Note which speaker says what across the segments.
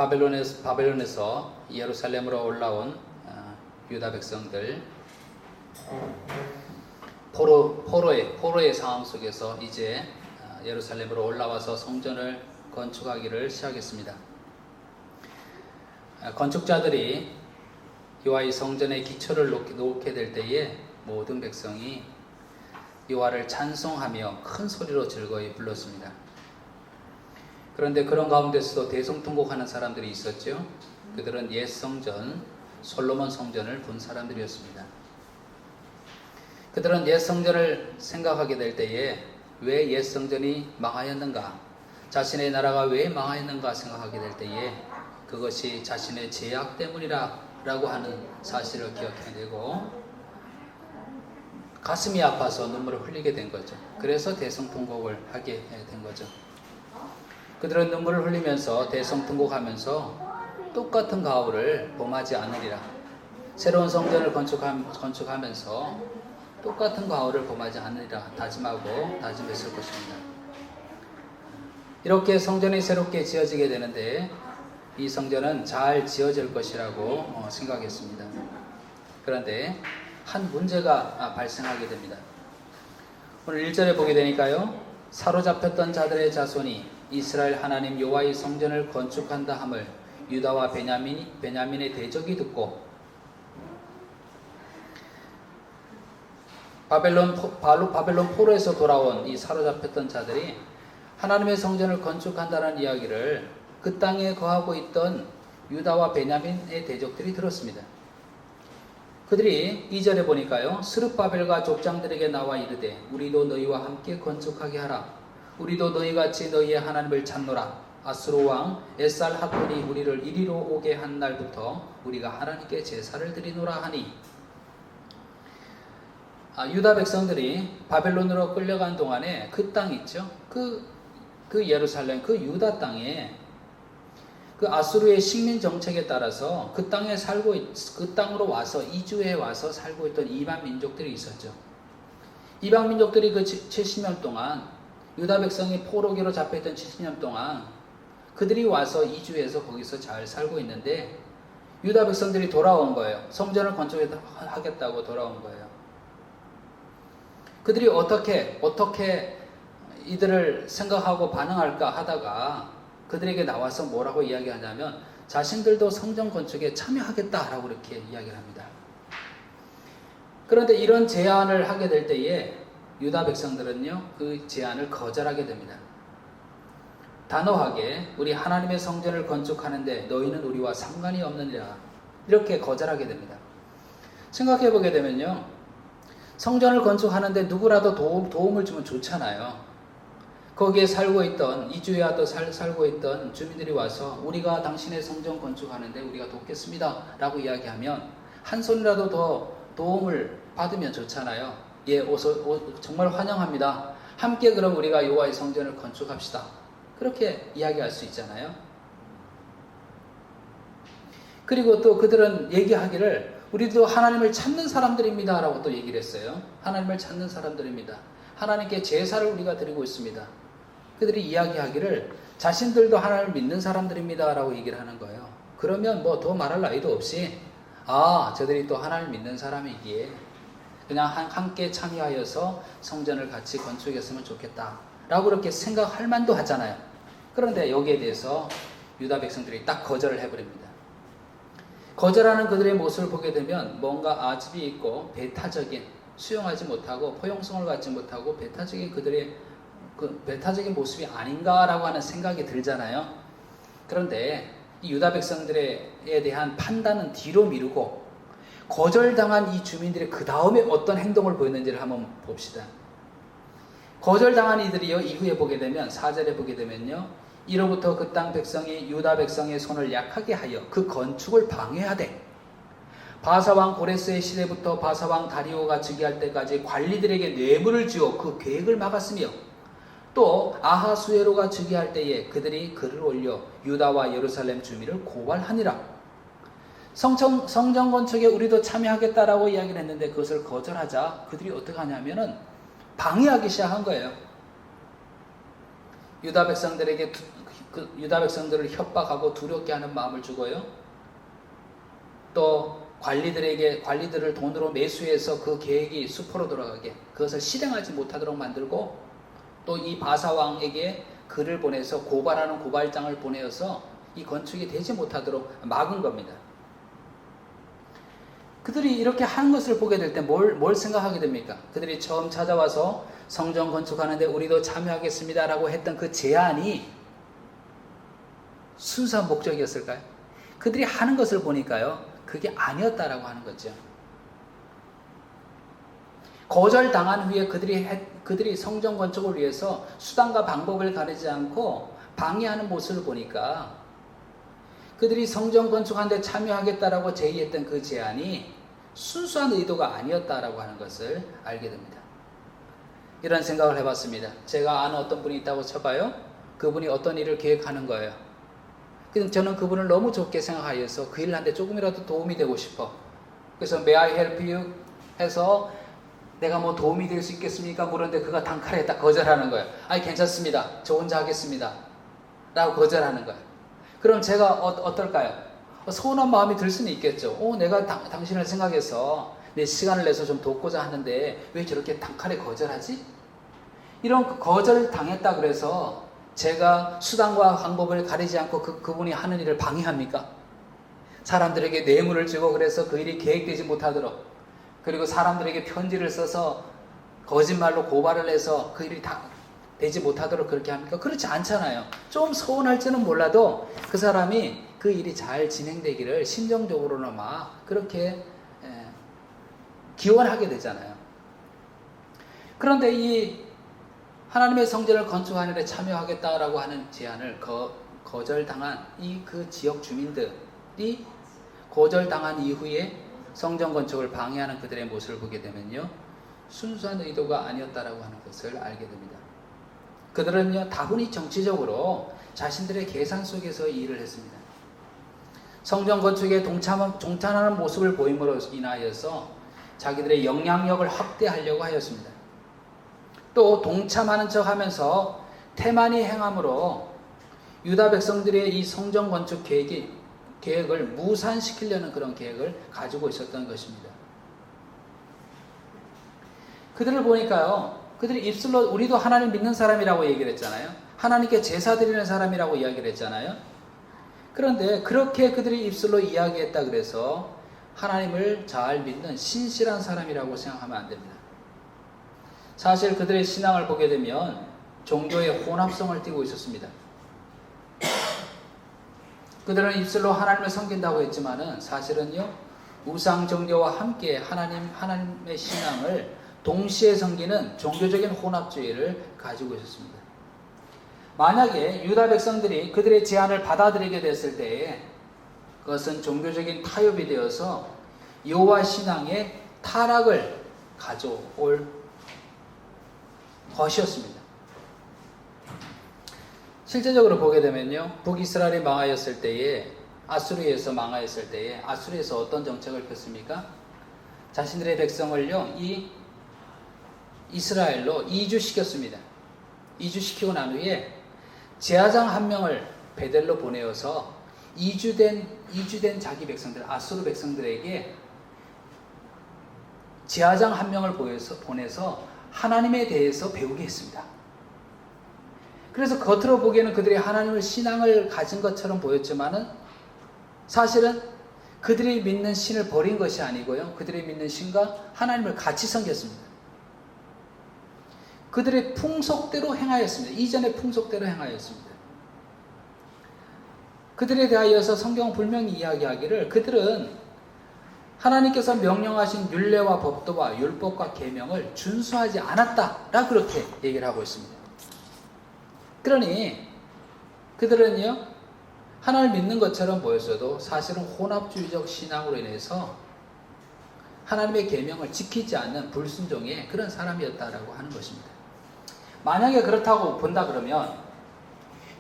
Speaker 1: 바벨론에서 예루살렘으로 올라온 유다 백성들, 포로의 상황 속에서 이제 예루살렘으로 올라와서 성전을 건축하기를 시작했습니다. 건축자들이 이와 이 성전의 기초를 놓게 될 때에 모든 백성이 여호와를 찬송하며 큰 소리로 즐거이 불렀습니다. 그런데 그런 가운데서도 대성통곡하는 사람들이 있었죠. 그들은 옛 성전, 솔로몬 성전을 본 사람들이었습니다. 그들은 옛 성전을 생각하게 될 때에 왜 옛 성전이 망하였는가, 자신의 나라가 왜 망하였는가 생각하게 될 때에 그것이 자신의 죄악 때문이라고 하는 사실을 기억해야 되고 가슴이 아파서 눈물을 흘리게 된 거죠. 그래서 대성통곡을 하게 된 거죠. 그들은 눈물을 흘리면서 대성통곡하면서 똑같은 가오를 범하지 않으리라. 새로운 성전을 건축하면서 똑같은 가오를 범하지 않으리라 다짐하고 다짐했을 것입니다. 이렇게 성전이 새롭게 지어지게 되는데 이 성전은 잘 지어질 것이라고 생각했습니다. 그런데 한 문제가 발생하게 됩니다. 오늘 1절에 보게 되니까요. 사로잡혔던 자들의 자손이 이스라엘 하나님 여호와의 성전을 건축한다 함을 유다와 베냐민의 대적이 듣고 바벨론 포로에서 돌아온 이 사로잡혔던 자들이 하나님의 성전을 건축한다는 이야기를 그 땅에 거하고 있던 유다와 베냐민의 대적들이 들었습니다. 그들이 2절에 보니까요. 스룹바벨과 족장들에게 나와 이르되 우리도 너희와 함께 건축하게 하라. 우리도 너희같이 너희의 하나님을 찾노라. 아수르 왕 에살하돈이 우리를 이리로 오게 한 날부터 우리가 하나님께 제사를 드리노라 하니. 유다 백성들이 바벨론으로 끌려간 동안에 그 땅 있죠. 그 예루살렘, 그 유다 땅에 그 아수르의 식민 정책에 따라서 그 땅으로 와서 이주해 와서 살고 있던 이방 민족들이 있었죠. 이방 민족들이 그 70년 동안 유다 백성이 포로기로 잡혀있던 70년 동안 그들이 와서 이주해서 거기서 잘 살고 있는데 유다 백성들이 돌아온 거예요. 성전을 건축하겠다고 돌아온 거예요. 그들이 어떻게 이들을 생각하고 반응할까 하다가 그들에게 나와서 뭐라고 이야기하냐면 자신들도 성전 건축에 참여하겠다라고 이렇게 이야기를 합니다. 그런데 이런 제안을 하게 될 때에 유다 백성들은요, 그 제안을 거절하게 됩니다. 단호하게 우리 하나님의 성전을 건축하는데 너희는 우리와 상관이 없느니라 이렇게 거절하게 됩니다. 생각해 보게 되면요, 성전을 건축하는데 누구라도 도움을 주면 좋잖아요. 거기에 살고 있던 이주야도 살고 있던 주민들이 와서 우리가 당신의 성전 건축하는데 우리가 돕겠습니다 라고 이야기하면 한 손이라도 더 도움을 받으면 좋잖아요. 예, 정말 환영합니다. 함께 그럼 우리가 여호와의 성전을 건축합시다. 그렇게 이야기할 수 있잖아요. 그리고 또 그들은 얘기하기를 우리도 하나님을 찾는 사람들입니다 라고 또 얘기를 했어요. 하나님을 찾는 사람들입니다. 하나님께 제사를 우리가 드리고 있습니다. 그들이 이야기하기를 자신들도 하나님을 믿는 사람들입니다 라고 얘기를 하는 거예요. 그러면 뭐 더 말할 나위도 없이 저들이 또 하나님을 믿는 사람이기에 그냥 함께 참여하여서 성전을 같이 건축했으면 좋겠다 라고 그렇게 생각할 만도 하잖아요. 그런데 여기에 대해서 유다 백성들이 딱 거절을 해버립니다. 거절하는 그들의 모습을 보게 되면 뭔가 아집이 있고 배타적인, 수용하지 못하고 포용성을 갖지 못하고 배타적인 모습이 아닌가라고 하는 생각이 들잖아요. 그런데 이 유다 백성들에 대한 판단은 뒤로 미루고 거절당한 이 주민들이 그 다음에 어떤 행동을 보였는지를 한번 봅시다. 거절당한 이들이요, 이후에 보게 되면 4절에 보게 되면요, 이로부터 그 땅 백성이 유다 백성의 손을 약하게 하여 그 건축을 방해하되 바사왕 고레스의 시대부터 바사왕 다리오가 즉위할 때까지 관리들에게 뇌물을 주어 그 계획을 막았으며 또 아하수에로가 즉위할 때에 그들이 글을 올려 유다와 예루살렘 주민을 고발하니라. 성전 건축에 우리도 참여하겠다라고 이야기를 했는데 그것을 거절하자 그들이 어떻게 하냐면은 방해하기 시작한 거예요. 유다 백성들에게 그 유다 백성들을 협박하고 두렵게 하는 마음을 주고요. 또 관리들을 돈으로 매수해서 그 계획이 수포로 돌아가게, 그것을 실행하지 못하도록 만들고, 또 이 바사 왕에게 글을 보내서 고발하는 고발장을 보내어서 이 건축이 되지 못하도록 막은 겁니다. 그들이 이렇게 하는 것을 보게 될 때 뭘 생각하게 됩니까? 그들이 처음 찾아와서 성전 건축하는데 우리도 참여하겠습니다 라고 했던 그 제안이 순수한 목적이었을까요? 그들이 하는 것을 보니까요, 그게 아니었다라고 하는 거죠. 거절당한 후에 그들이 성전 건축을 위해서 수단과 방법을 가리지 않고 방해하는 모습을 보니까 그들이 성전 건축하는데 참여하겠다라고 제의했던 그 제안이 순수한 의도가 아니었다라고 하는 것을 알게 됩니다. 이런 생각을 해봤습니다. 제가 아는 어떤 분이 있다고 쳐봐요. 그분이 어떤 일을 계획하는 거예요. 저는 그분을 너무 좋게 생각하여서 그 일을 하는데 조금이라도 도움이 되고 싶어. 그래서 May I help you? 해서 내가 뭐 도움이 될 수 있겠습니까? 물었는데 그가 단칼에 딱 거절하는 거예요. 아니 괜찮습니다. 저 혼자 하겠습니다. 라고 거절하는 거예요. 그럼 제가 어떨까요? 서운한 마음이 들 수는 있겠죠. 내가 당신을 생각해서 내 시간을 내서 좀 돕고자 하는데 왜 저렇게 단칼에 거절하지? 이런 거절을 당했다 그래서 제가 수단과 방법을 가리지 않고 그분이 하는 일을 방해합니까? 사람들에게 뇌물을 주고 그래서 그 일이 계획되지 못하도록, 그리고 사람들에게 편지를 써서 거짓말로 고발을 해서 그 일이 다 되지 못하도록 그렇게 합니까? 그렇지 않잖아요. 좀 서운할지는 몰라도 그 사람이 그 일이 잘 진행되기를 심정적으로나마 그렇게 기원하게 되잖아요. 그런데 이 하나님의 성전을 건축하는 데 참여하겠다라고 하는 제안을 거절당한 그 지역 주민들이 거절당한 이후에 성전 건축을 방해하는 그들의 모습을 보게 되면요, 순수한 의도가 아니었다라고 하는 것을 알게 됩니다. 그들은요, 다분히 정치적으로 자신들의 계산 속에서 이 일을 했습니다. 성전 건축에 동참하는 모습을 보임으로 인하여서 자기들의 영향력을 확대하려고 하였습니다. 또 동참하는 척 하면서 태만히 행함으로 유다 백성들의 이 성전 건축 계획을 무산시키려는 그런 계획을 가지고 있었던 것입니다. 그들을 보니까요, 그들이 입술로 우리도 하나님 믿는 사람이라고 얘기를 했잖아요. 하나님께 제사 드리는 사람이라고 이야기를 했잖아요. 그런데 그렇게 그들이 입술로 이야기했다 그래서 하나님을 잘 믿는 신실한 사람이라고 생각하면 안 됩니다. 사실 그들의 신앙을 보게 되면 종교의 혼합성을 띠고 있었습니다. 그들은 입술로 하나님을 섬긴다고 했지만은 사실은요, 우상 종교와 함께 하나님의 신앙을 동시에 섬기는 종교적인 혼합주의를 가지고 있었습니다. 만약에 유다 백성들이 그들의 제안을 받아들이게 됐을 때에 그것은 종교적인 타협이 되어서 여호와 신앙의 타락을 가져올 것이었습니다. 실제적으로 보게 되면요, 북이스라엘이 망하였을 때에, 아수르에서 망하였을 때에 아수르에서 어떤 정책을 폈습니까? 자신들의 백성을요, 이 이스라엘로 이주시켰습니다. 이주시키고 난 후에 제사장 한 명을 베델로 보내어서 이주된 자기 백성들, 아수르 백성들에게 제사장 한 명을 보내서 하나님에 대해서 배우게 했습니다. 그래서 겉으로 보기에는 그들이 하나님을 신앙을 가진 것처럼 보였지만은 사실은 그들이 믿는 신을 버린 것이 아니고요, 그들이 믿는 신과 하나님을 같이 섬겼습니다. 그들의 풍속대로 행하였습니다. 이전의 풍속대로 행하였습니다. 그들에 대하여서 성경은 분명히 이야기하기를 그들은 하나님께서 명령하신 율례와 법도와 율법과 계명을 준수하지 않았다라고 그렇게 얘기를 하고 있습니다. 그러니 그들은요, 하나님을 믿는 것처럼 보였어도 사실은 혼합주의적 신앙으로 인해서 하나님의 계명을 지키지 않는 불순종의 그런 사람이었다라고 하는 것입니다. 만약에 그렇다고 본다 그러면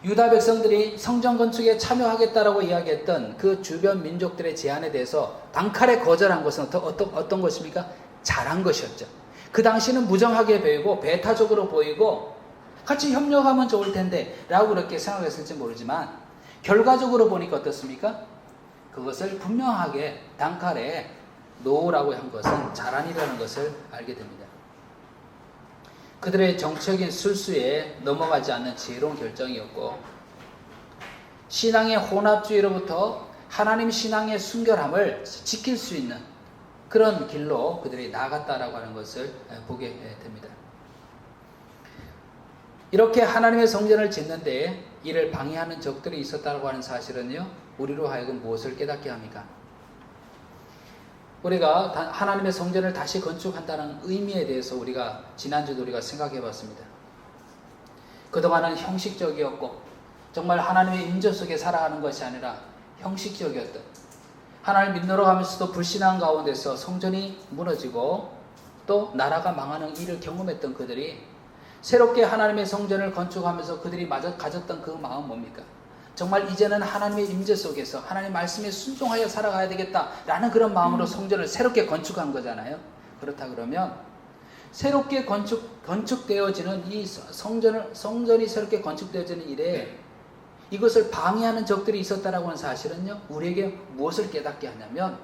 Speaker 1: 유다 백성들이 성전 건축에 참여하겠다라고 이야기했던 그 주변 민족들의 제안에 대해서 단칼에 거절한 것은 어떤 것입니까? 잘한 것이었죠. 그 당시는 무정하게 보이고 배타적으로 보이고 같이 협력하면 좋을 텐데 라고 그렇게 생각했을지 모르지만 결과적으로 보니까 어떻습니까? 그것을 분명하게 단칼에 노라고 한 것은 자란이라는 것을 알게 됩니다. 그들의 정치적인 술수에 넘어가지 않는 지혜로운 결정이었고 신앙의 혼합주의로부터 하나님 신앙의 순결함을 지킬 수 있는 그런 길로 그들이 나아갔다라고 하는 것을 보게 됩니다. 이렇게 하나님의 성전을 짓는 데에 이를 방해하는 적들이 있었다고 하는 사실은요, 우리로 하여금 무엇을 깨닫게 합니까? 우리가 하나님의 성전을 다시 건축한다는 의미에 대해서 우리가 지난주도 우리가 생각해 봤습니다. 그동안은 형식적이었고 정말 하나님의 임재 속에 살아가는 것이 아니라 형식적이었던, 하나님 믿노러 가면서도 불신앙 가운데서 성전이 무너지고 또 나라가 망하는 일을 경험했던 그들이 새롭게 하나님의 성전을 건축하면서 그들이 가졌던 그 마음 뭡니까? 정말 이제는 하나님의 임재 속에서 하나님 말씀에 순종하여 살아가야 되겠다라는 그런 마음으로 성전을 새롭게 건축한 거잖아요. 그렇다 그러면 새롭게 건축되어지는 이 성전이 새롭게 건축되어지는 일에 이것을 방해하는 적들이 있었다라고 하는 사실은요, 우리에게 무엇을 깨닫게 하냐면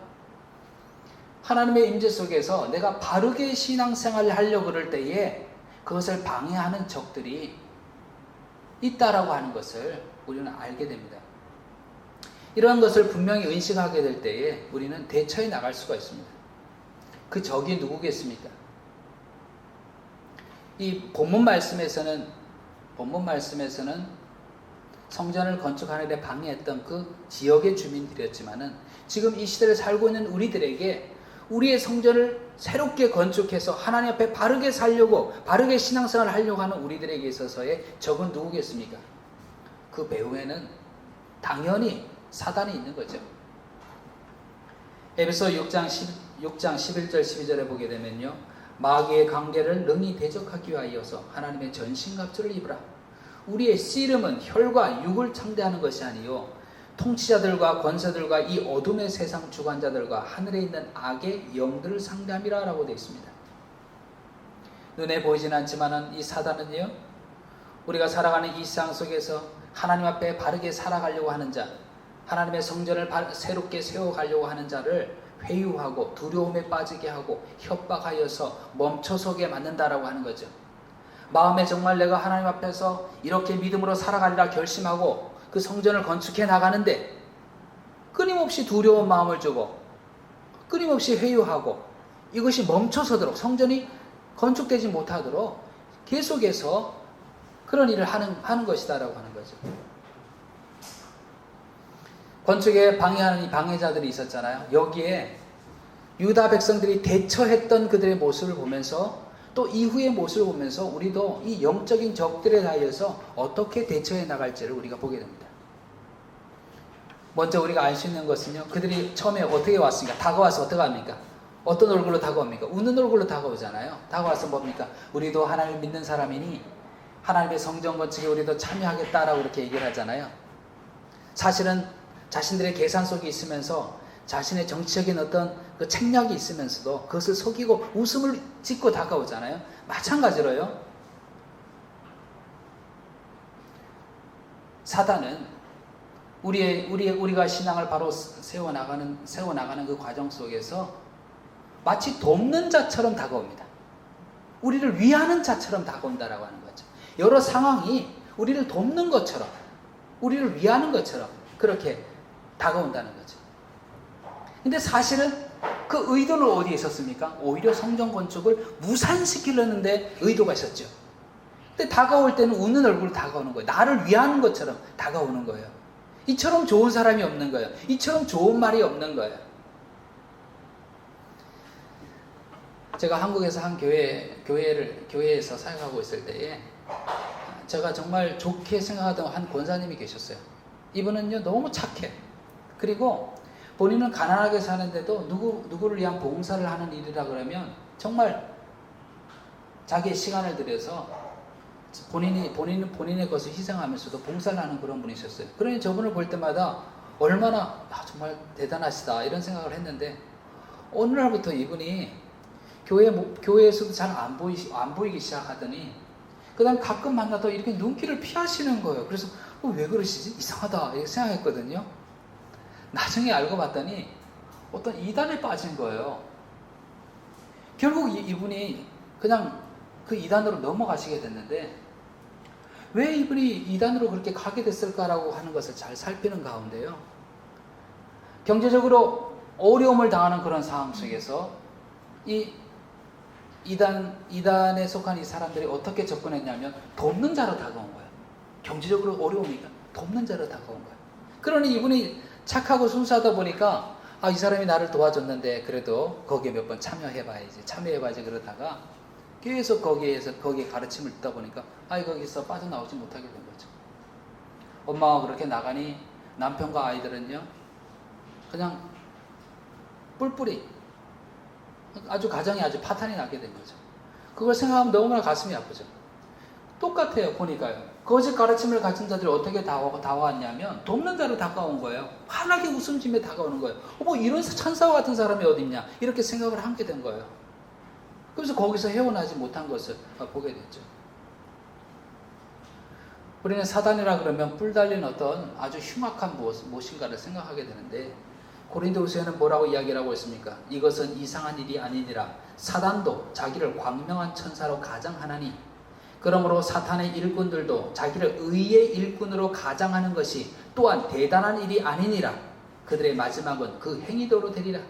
Speaker 1: 하나님의 임재 속에서 내가 바르게 신앙생활을 하려고 그럴 때에 그것을 방해하는 적들이 있다라고 하는 것을 우리는 알게 됩니다. 이러한 것을 분명히 인식하게 될 때에 우리는 대처해 나갈 수가 있습니다. 그 적이 누구겠습니까? 이 본문 말씀에서는 성전을 건축하는 데 방해했던 그 지역의 주민들이었지만은 지금 이 시대를 살고 있는 우리들에게 우리의 성전을 새롭게 건축해서 하나님 앞에 바르게 살려고, 바르게 신앙생활을 하려고 하는 우리들에게 있어서의 적은 누구겠습니까? 그 배후에는 당연히 사단이 있는 거죠. 에베소 6장 11절 12절에 보게 되면요, 마귀의 관계를 능히 대적하기 위하여서 하나님의 전신갑주를 입으라. 우리의 씨름은 혈과 육을 상대하는 것이 아니요 통치자들과 권세들과 이 어둠의 세상 주관자들과 하늘에 있는 악의 영들을 상대함이라 라고 되어 있습니다. 눈에 보이진 않지만 이 사단은요, 우리가 살아가는 이 세상 속에서 하나님 앞에 바르게 살아가려고 하는 자, 하나님의 성전을 새롭게 세워가려고 하는 자를 회유하고 두려움에 빠지게 하고 협박하여서 멈춰서게 만든다라고 하는 거죠. 마음에 정말 내가 하나님 앞에서 이렇게 믿음으로 살아가리라 결심하고 그 성전을 건축해 나가는데 끊임없이 두려운 마음을 주고 끊임없이 회유하고 이것이 멈춰서도록, 성전이 건축되지 못하도록 계속해서 그런 일을 하는 것이다라고 하는 거죠. 건축에 방해하는 이 방해자들이 있었잖아요. 여기에 유다 백성들이 대처했던 그들의 모습을 보면서 또 이후의 모습을 보면서 우리도 이 영적인 적들에 대하여서 어떻게 대처해 나갈지를 우리가 보게 됩니다. 먼저 우리가 알 수 있는 것은요, 그들이 처음에 어떻게 왔습니까? 다가와서 어떻게 합니까? 어떤 얼굴로 다가옵니까? 웃는 얼굴로 다가오잖아요. 다가와서 뭡니까? 우리도 하나님을 믿는 사람이니 하나님의 성전 건축에 우리도 참여하겠다라고 이렇게 얘기를 하잖아요. 사실은 자신들의 계산 속에 있으면서 자신의 정치적인 어떤 그 책략이 있으면서도 그것을 속이고 웃음을 짓고 다가오잖아요. 마찬가지로요, 사단은 우리가 신앙을 바로 세워나가는 그 과정 속에서 마치 돕는 자처럼 다가옵니다. 우리를 위하는 자처럼 다가온다라고 하는 거죠. 여러 상황이 우리를 돕는 것처럼, 우리를 위하는 것처럼 그렇게 다가온다는 거죠. 근데 사실은 그 의도는 어디에 있었습니까? 오히려 성전 건축을 무산시키려는데 의도가 있었죠. 근데 다가올 때는 웃는 얼굴로 다가오는 거예요. 나를 위하는 것처럼 다가오는 거예요. 이처럼 좋은 사람이 없는 거예요. 이처럼 좋은 말이 없는 거예요. 제가 한국에서 한 교회에서 사역하고 있을 때에 제가 정말 좋게 생각하던 한 권사님이 계셨어요. 이분은요, 너무 착해. 그리고 본인은 가난하게 사는데도 누구를 위한 봉사를 하는 일이라 그러면 정말 자기의 시간을 들여서 본인의 것을 희생하면서도 봉사를 하는 그런 분이셨어요. 그러니 저분을 볼 때마다 얼마나 정말 대단하시다 이런 생각을 했는데, 어느 날부터 이분이 교회에서도 잘 안 보이기 시작하더니 그 다음에 가끔 만나도 이렇게 눈길을 피하시는 거예요. 그래서 왜 그러시지? 이상하다 이렇게 생각했거든요. 나중에 알고 봤더니 어떤 이단에 빠진 거예요. 결국 이분이 그냥 그 이단으로 넘어가시게 됐는데, 왜 이분이 이단으로 그렇게 가게 됐을까라고 하는 것을 잘 살피는 가운데요, 경제적으로 어려움을 당하는 그런 상황 속에서 이 이단에 속한 이 사람들이 어떻게 접근했냐면 돕는 자로 다가온 거예요. 경제적으로 어려우니까 돕는 자로 다가온 거예요. 그러니 이분이 착하고 순수하다 보니까 이 사람이 나를 도와줬는데 그래도 거기에 몇 번 참여해봐야지 그러다가 계속 거기에 가르침을 듣다 보니까 거기서 빠져나오지 못하게 된 거죠. 엄마가 그렇게 나가니 남편과 아이들은요 그냥 뿔뿔이 가정이 아주 파탄이 나게 된 거죠. 그걸 생각하면 너무나 가슴이 아프죠. 똑같아요. 보니까요. 거짓 가르침을 가진 자들이 어떻게 다가왔냐면 돕는 자로 다가온 거예요. 환하게 웃음 지며 다가오는 거예요. 이런 천사와 같은 사람이 어딨냐 이렇게 생각을 하게 된 거예요. 그래서 거기서 헤어나지 못한 것을 보게 됐죠. 우리는 사단이라 그러면 뿔 달린 어떤 아주 흉악한 무엇인가를 생각하게 되는데, 고린도후서에는 뭐라고 이야기를 하고 있습니까? 이것은 이상한 일이 아니니라 사단도 자기를 광명한 천사로 가장하나니, 그러므로 사탄의 일꾼들도 자기를 의의 일꾼으로 가장하는 것이 또한 대단한 일이 아니니라. 그들의 마지막은 그 행위도로 되리라.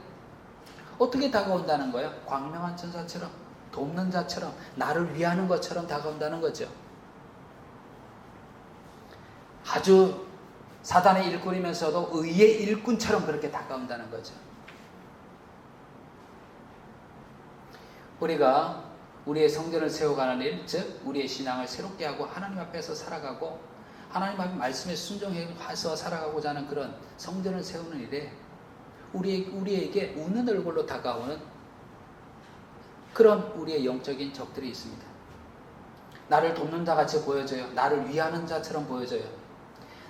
Speaker 1: 어떻게 다가온다는 거예요? 광명한 천사처럼, 돕는 자처럼, 나를 위하는 것처럼 다가온다는 거죠. 아주 사단의 일꾼이면서도 의의 일꾼처럼 그렇게 다가온다는 거죠. 우리가 우리의 성전을 세워가는 일, 즉 우리의 신앙을 새롭게 하고 하나님 앞에서 살아가고 하나님 앞에 말씀에 순종해서 살아가고자 하는 그런 성전을 세우는 일에 우리에게 웃는 얼굴로 다가오는 그런 우리의 영적인 적들이 있습니다. 나를 돕는 자 같이 보여져요. 나를 위하는 자처럼 보여져요.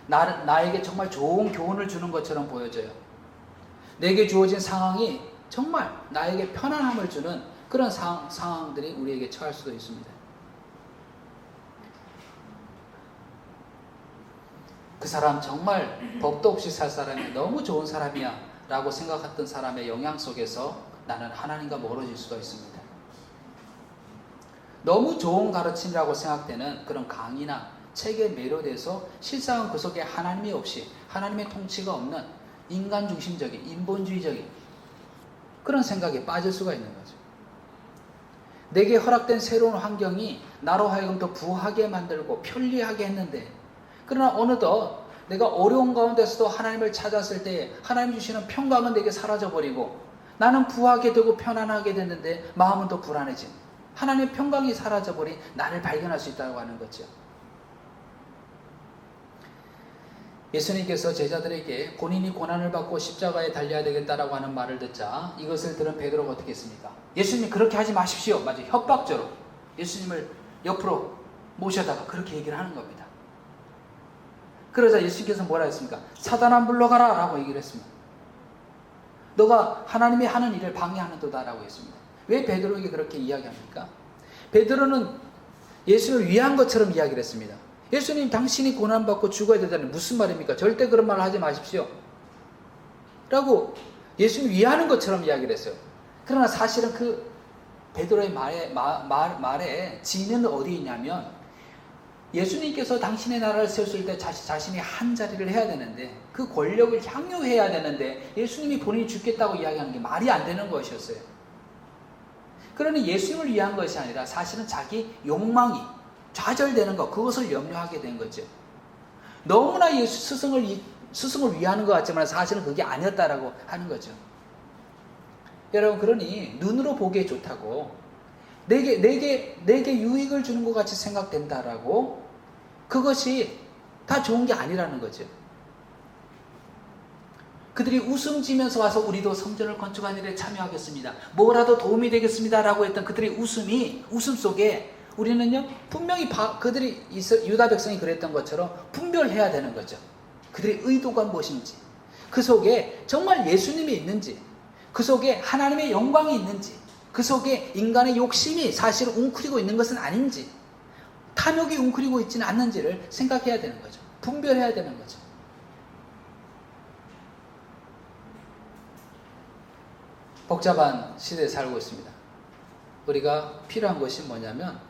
Speaker 1: 나에게 정말 좋은 교훈을 주는 것처럼 보여져요. 내게 주어진 상황이 정말 나에게 편안함을 주는 그런 상황들이 우리에게 처할 수도 있습니다. 그 사람 정말 법도 없이 살 사람이 너무 좋은 사람이야 라고 생각했던 사람의 영향 속에서 나는 하나님과 멀어질 수가 있습니다. 너무 좋은 가르침이라고 생각되는 그런 강의나 책에 매료돼서 실상은 그 속에 하나님이 없이, 하나님의 통치가 없는 인간 중심적인, 인본주의적인 그런 생각에 빠질 수가 있는 거죠. 내게 허락된 새로운 환경이 나로 하여금 더 부하게 만들고 편리하게 했는데, 그러나 어느덧 내가 어려운 가운데서도 하나님을 찾았을 때 하나님 주시는 평강은 내게 사라져버리고 나는 부하게 되고 편안하게 됐는데 마음은 더 불안해진, 하나님의 평강이 사라져버린 나를 발견할 수 있다고 하는 거죠. 예수님께서 제자들에게 본인이 고난을 받고 십자가에 달려야 되겠다라고 하는 말을 듣자 이것을 들은 베드로가 어떻게 했습니까? 예수님 그렇게 하지 마십시오. 마치 협박조로 예수님을 옆으로 모셔다가 그렇게 얘기를 하는 겁니다. 그러자 예수님께서 뭐라 했습니까? 사단아 물러가라 라고 얘기를 했습니다. 너가 하나님이 하는 일을 방해하는 도다 라고 했습니다. 왜 베드로에게 그렇게 이야기합니까? 베드로는 예수님을 위한 것처럼 이야기를 했습니다. 예수님 당신이 고난받고 죽어야 되다니 무슨 말입니까? 절대 그런 말을 하지 마십시오 라고 예수님 위하는 것처럼 이야기를 했어요. 그러나 사실은 그 베드로의 말에 진은 어디에 있냐면, 예수님께서 당신의 나라를 세웠을 때 자신이 한 자리를 해야 되는데 그 권력을 향유해야 되는데 예수님이 본인이 죽겠다고 이야기하는 게 말이 안 되는 것이었어요. 그러니 예수님을 위한 것이 아니라 사실은 자기 욕망이 좌절되는 것, 그것을 염려하게 된 거죠. 너무나 예수 스승을 위하는 것 같지만 사실은 그게 아니었다라고 하는 거죠. 여러분, 그러니 눈으로 보기에 좋다고 내게 유익을 주는 것 같이 생각된다라고 그것이 다 좋은 게 아니라는 거죠. 그들이 웃음 지면서 와서 우리도 성전을 건축하는 일에 참여하겠습니다, 뭐라도 도움이 되겠습니다 라고 했던 그들의 웃음 속에 우리는요 분명히 그들이 유다 백성이 그랬던 것처럼 분별해야 되는 거죠. 그들의 의도가 무엇인지, 그 속에 정말 예수님이 있는지, 그 속에 하나님의 영광이 있는지, 그 속에 인간의 욕심이 사실 웅크리고 있는 것은 아닌지, 탐욕이 웅크리고 있지는 않는지를 생각해야 되는 거죠. 분별해야 되는 거죠. 복잡한 시대에 살고 있습니다. 우리가 필요한 것이 뭐냐면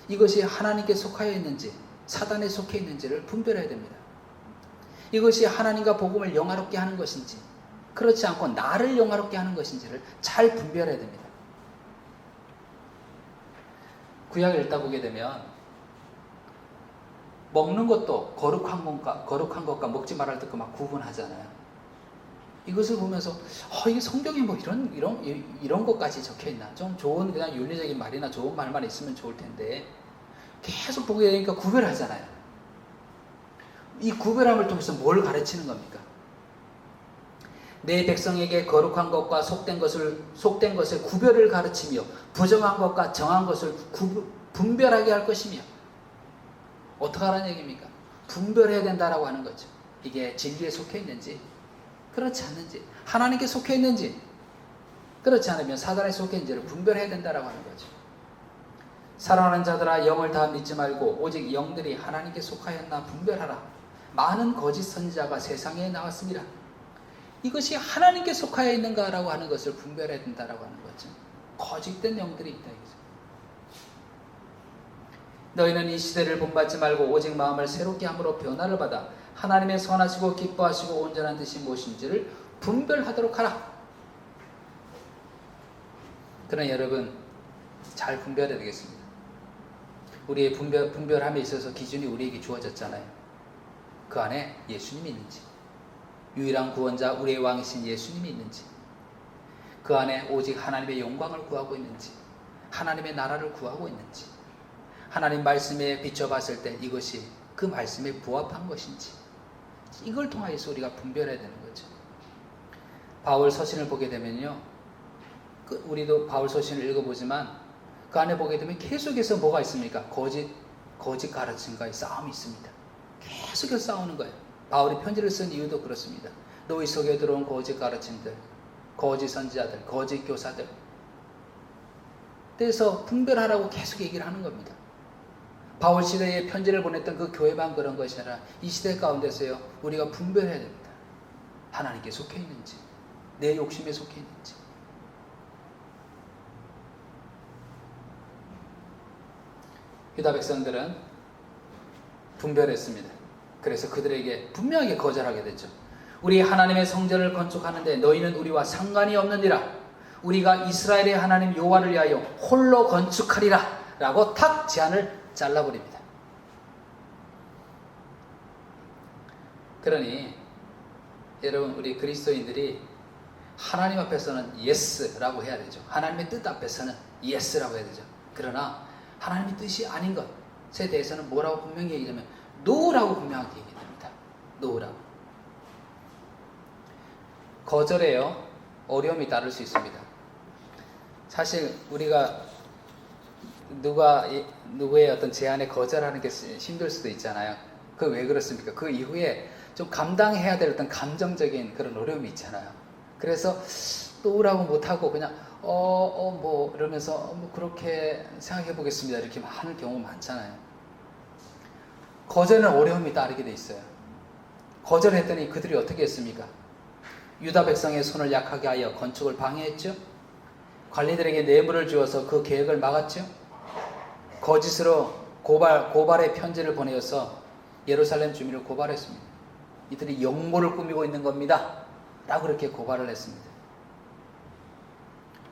Speaker 1: 이것이 하나님께 속하여 있는지 사단에 속해 있는지를 분별해야 됩니다. 이것이 하나님과 복음을 영화롭게 하는 것인지 그렇지 않고 나를 영화롭게 하는 것인지를 잘 분별해야 됩니다. 구약을 읽다 보게 되면 먹는 것도 거룩한 것과 먹지 말할 것 막 구분하잖아요. 이것을 보면서 이게 성경에 뭐 이런 것까지 적혀 있나? 좀 좋은 그냥 윤리적인 말이나 좋은 말만 있으면 좋을 텐데 계속 보게 되니까 구별하잖아요. 이 구별함을 통해서 뭘 가르치는 겁니까? 내 백성에게 거룩한 것과 속된 것의 구별을 가르치며 부정한 것과 정한 것을 분별하게 할 것이며 어떻게 하라는 얘기입니까? 분별해야 된다라고 하는 거죠. 이게 진리에 속해 있는지 그렇지 않는지 하나님께 속해 있는지 그렇지 않으면 사단에 속해 있는지를 분별해야 된다라고 하는 거죠. 사랑하는 자들아 영을 다 믿지 말고 오직 영들이 하나님께 속하였나 분별하라. 많은 거짓 선지자가 세상에 나왔습니다. 이것이 하나님께 속하여 있는가라고 하는 것을 분별해야 된다라고 하는 거죠. 거짓된 영들이 있다 이거죠. 너희는 이 시대를 본받지 말고 오직 마음을 새롭게 함으로 변화를 받아 하나님의 선하시고 기뻐하시고 온전한 뜻이 무엇인지를 분별하도록 하라. 그러나 여러분 잘 분별해야 되겠습니다. 우리의 분별함에 있어서 기준이 우리에게 주어졌잖아요. 그 안에 예수님이 있는지 유일한 구원자 우리의 왕이신 예수님이 있는지 그 안에 오직 하나님의 영광을 구하고 있는지 하나님의 나라를 구하고 있는지 하나님 말씀에 비춰봤을 때 이것이 그 말씀에 부합한 것인지 이걸 통하여서 우리가 분별해야 되는 거죠. 바울 서신을 보게 되면요, 우리도 바울 서신을 읽어보지만 그 안에 보게 되면 계속해서 뭐가 있습니까? 거짓 가르침과의 싸움이 있습니다. 계속해서 싸우는 거예요. 바울이 편지를 쓴 이유도 그렇습니다. 너희 속에 들어온 거짓 가르침들, 거짓 선지자들, 거짓 교사들 그래서 분별하라고 계속 얘기를 하는 겁니다. 바울 시대에 편지를 보냈던 그 교회만 그런 것이 아니라 이 시대 가운데서요 우리가 분별해야 됩니다. 하나님께 속해 있는지 내 욕심에 속해 있는지. 유다 백성들은 분별했습니다. 그래서 그들에게 분명하게 거절하게 되죠. 우리 하나님의 성전을 건축하는데 너희는 우리와 상관이 없느니라. 우리가 이스라엘의 하나님 여호와를 위하여 홀로 건축하리라 라고 탁 제안을 잘라버립니다. 그러니 여러분 우리 그리스도인들이 하나님 앞에서는 예스라고 해야 되죠. 하나님의 뜻 앞에서는 예스라고 해야 되죠. 그러나 하나님의 뜻이 아닌 것에 대해서는 뭐라고 분명히 얘기하면 노라고 분명하게 얘기합니다. 노라고. 거절에요 어려움이 따를 수 있습니다. 사실 우리가 누구의 어떤 제안에 거절하는 게 힘들 수도 있잖아요. 그 왜 그렇습니까? 그 이후에 좀 감당해야 될 어떤 감정적인 그런 어려움이 있잖아요. 그래서 노라고 못하고 그냥 뭐 이러면서 뭐 그렇게 생각해 보겠습니다 이렇게 하는 경우가 많잖아요. 거절은 어려움이 따르게 돼 있어요. 거절했더니 그들이 어떻게 했습니까? 유다 백성의 손을 약하게 하여 건축을 방해했죠. 관리들에게 뇌물을 주어서 그 계획을 막았죠. 거짓으로 고발의 편지를 보내어서 예루살렘 주민을 고발했습니다. 이들이 역모를 꾸미고 있는 겁니다 라고 그렇게 고발을 했습니다.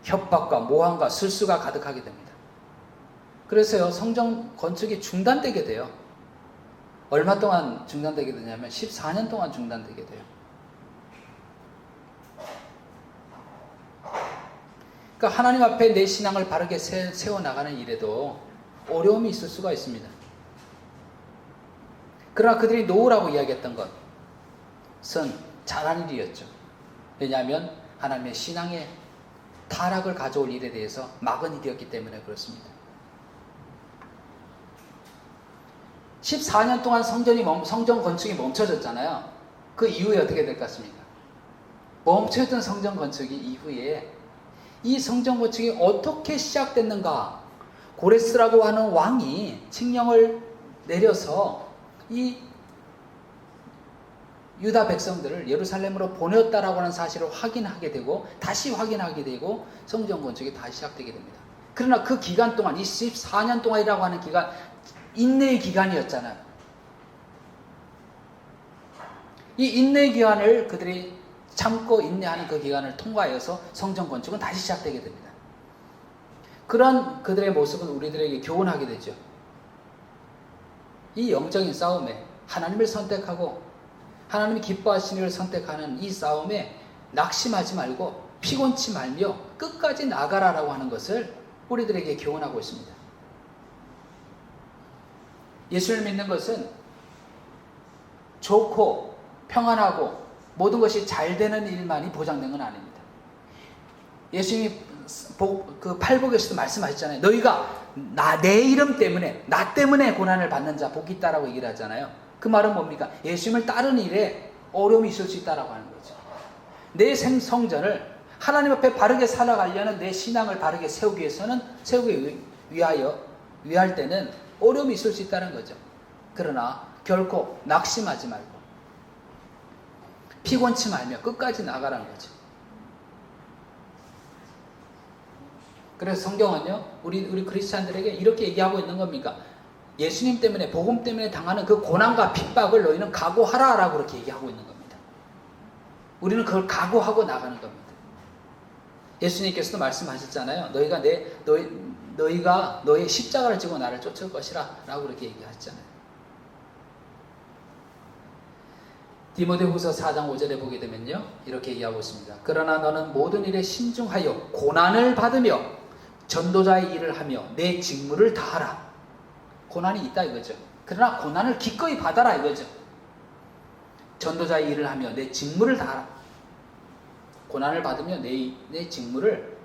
Speaker 1: 협박과 모함과 술수가 가득하게 됩니다. 그래서요 성전 건축이 중단되게 돼요. 얼마 동안 중단되게 되냐면 14년 동안 중단되게 돼요. 그러니까 하나님 앞에 내 신앙을 바르게 세워나가는 일에도 어려움이 있을 수가 있습니다. 그러나 그들이 노라고 이야기했던 것은 잘한 일이었죠. 왜냐하면 하나님의 신앙의 타락을 가져올 일에 대해서 막은 일이었기 때문에 그렇습니다. 14년 동안 성전 건축이 멈춰졌잖아요. 그 이후에 어떻게 될 것 같습니까? 멈춰있던 성전 건축이 이후에 이 성전 건축이 어떻게 시작됐는가? 고레스라고 하는 왕이 칙령을 내려서 이 유다 백성들을 예루살렘으로 보냈다라고 하는 사실을 확인하게 되고 다시 확인하게 되고 성전 건축이 다시 시작되게 됩니다. 그러나 그 기간 동안 이 14년 동안이라고 하는 기간 인내의 기간이었잖아요. 이 인내의 기간을 그들이 참고 인내하는 그 기간을 통과해서 성전 건축은 다시 시작되게 됩니다. 그런 그들의 모습은 우리들에게 교훈하게 되죠. 이 영적인 싸움에 하나님을 선택하고 하나님이 기뻐하시는 일을 선택하는 이 싸움에 낙심하지 말고 피곤치 말며 끝까지 나가라라고 하는 것을 우리들에게 교훈하고 있습니다. 예수를 믿는 것은 좋고 평안하고 모든 것이 잘 되는 일만이 보장된 건 아닙니다. 예수님이 그 팔복에서도 말씀하셨잖아요. 너희가 내 이름 때문에 나 때문에 고난을 받는 자 복이 있다라고 얘기를 하잖아요. 그 말은 뭡니까? 예수님을 따르는 일에 어려움이 있을 수 있다라고 하는 거죠. 내 성전을 하나님 앞에 바르게 살아가려는 내 신앙을 바르게 세우기 위할 때는 어려움이 있을 수 있다는 거죠. 그러나 결코 낙심하지 말고 피곤치 말며 끝까지 나가라는 거죠. 그래서 성경은요, 우리 크리스찬들에게 이렇게 얘기하고 있는 겁니까? 예수님 때문에, 복음 때문에 당하는 그 고난과 핍박을 너희는 각오하라라고 그렇게 얘기하고 있는 겁니다. 우리는 그걸 각오하고 나가는 겁니다. 예수님께서도 말씀하셨잖아요. 너희가 너의 십자가를 지고 나를 쫓을 것이라 라고 그렇게 얘기하셨잖아요. 디모데후서 4장 5절에 보게 되면요, 이렇게 얘기하고 있습니다. 그러나 너는 모든 일에 신중하여 고난을 받으며 전도자의 일을 하며 내 직무를 다하라. 고난이 있다 이거죠. 그러나 고난을 기꺼이 받아라 이거죠. 전도자의 일을 하며 내 직무를 다하라. 고난을 받으며 내 직무를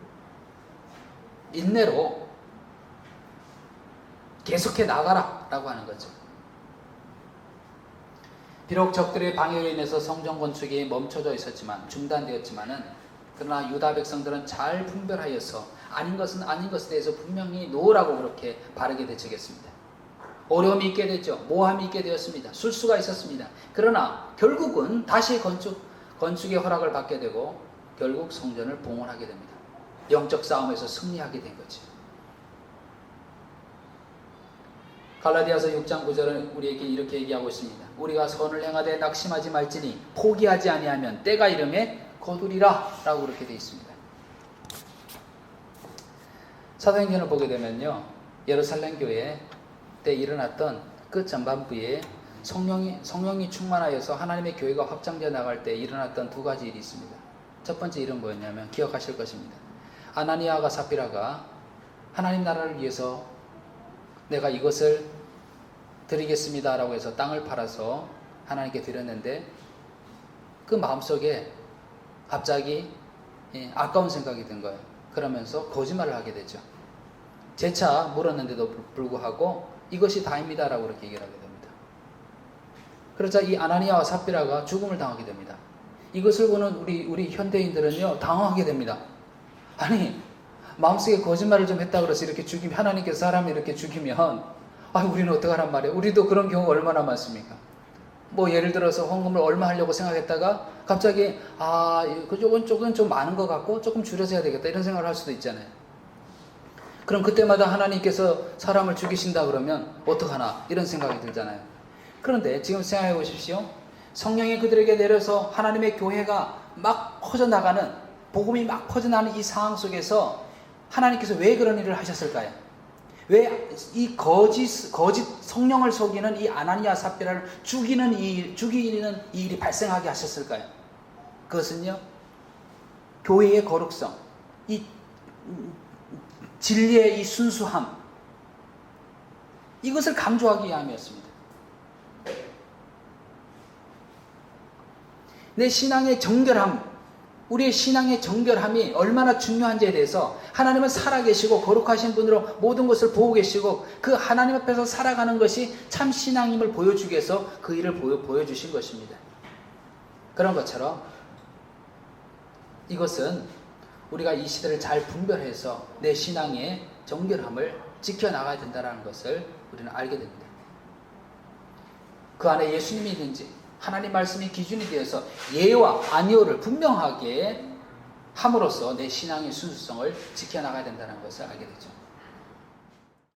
Speaker 1: 인내로 계속해 나가라 라고 하는 거죠. 비록 적들의 방해로 인해서 성전 건축이 멈춰져 있었지만, 중단되었지만은, 그러나 유다 백성들은 잘 분별하여서 아닌 것은 아닌 것에 대해서 분명히 놓으라고 그렇게 바르게 되치겠습니다. 어려움이 있게 됐죠. 모함이 있게 되었습니다. 술수가 있었습니다. 그러나 결국은 다시 건축의 허락을 받게 되고 결국 성전을 봉헌하게 됩니다. 영적 싸움에서 승리하게 된 거죠. 갈라디아서 6장 9절은 우리에게 이렇게 얘기하고 있습니다. 우리가 선을 행하되 낙심하지 말지니 포기하지 아니하면 때가 이름에 거두리라 라고 그렇게 되어 있습니다. 사도행전을 보게 되면요, 예루살렘 교회 때 일어났던 그 전반부에 성령이 충만하여서 하나님의 교회가 확장되어 나갈 때 일어났던 두 가지 일이 있습니다. 첫 번째 일은 뭐였냐면 기억하실 것입니다. 아나니아와 삽비라가 하나님 나라를 위해서 내가 이것을 드리겠습니다 라고 해서 땅을 팔아서 하나님께 드렸는데 그 마음속에 갑자기 아까운 생각이 든 거예요. 그러면서 거짓말을 하게 되죠. 재차 물었는데도 불구하고 이것이 다입니다 라고 그렇게 얘기를 하게 됩니다. 그러자 이 아나니아와 삽비라가 죽음을 당하게 됩니다. 이것을 보는 우리 현대인들은요, 당황하게 됩니다. 아니, 마음속에 거짓말을 좀 했다 그래서 이렇게 죽이면, 하나님께서 사람을 이렇게 죽이면 우리는 어떡하란 말이에요. 우리도 그런 경우가 얼마나 많습니까? 뭐 예를 들어서 헌금을 얼마 하려고 생각했다가 갑자기 조금 좀 많은 것 같고 조금 줄여서 해야 되겠다 이런 생각을 할 수도 있잖아요. 그럼 그때마다 하나님께서 사람을 죽이신다 그러면 어떡하나 이런 생각이 들잖아요. 그런데 지금 생각해 보십시오. 성령이 그들에게 내려서 하나님의 교회가 막 퍼져나가는, 복음이 막 퍼져나가는 이 상황 속에서 하나님께서 왜 그런 일을 하셨을까요? 왜 이 거짓 성령을 속이는 이 아나니아 삽비라를 죽이는 이 일이 발생하게 하셨을까요? 그것은요, 교회의 거룩성, 이 진리의 이 순수함, 이것을 강조하기 위함이었습니다. 내 신앙의 정결함, 우리의 신앙의 정결함이 얼마나 중요한지에 대해서 하나님은 살아계시고 거룩하신 분으로 모든 것을 보고 계시고 그 하나님 앞에서 살아가는 것이 참 신앙임을 보여주기 위해서 그 일을 보여주신 것입니다. 그런 것처럼 이것은 우리가 이 시대를 잘 분별해서 내 신앙의 정결함을 지켜나가야 된다는 것을 우리는 알게 됩니다. 그 안에 예수님이 있는지, 하나님 말씀이 기준이 되어서 예와 아니오를 분명하게 함으로써 내 신앙의 순수성을 지켜나가야 된다는 것을 알게 되죠.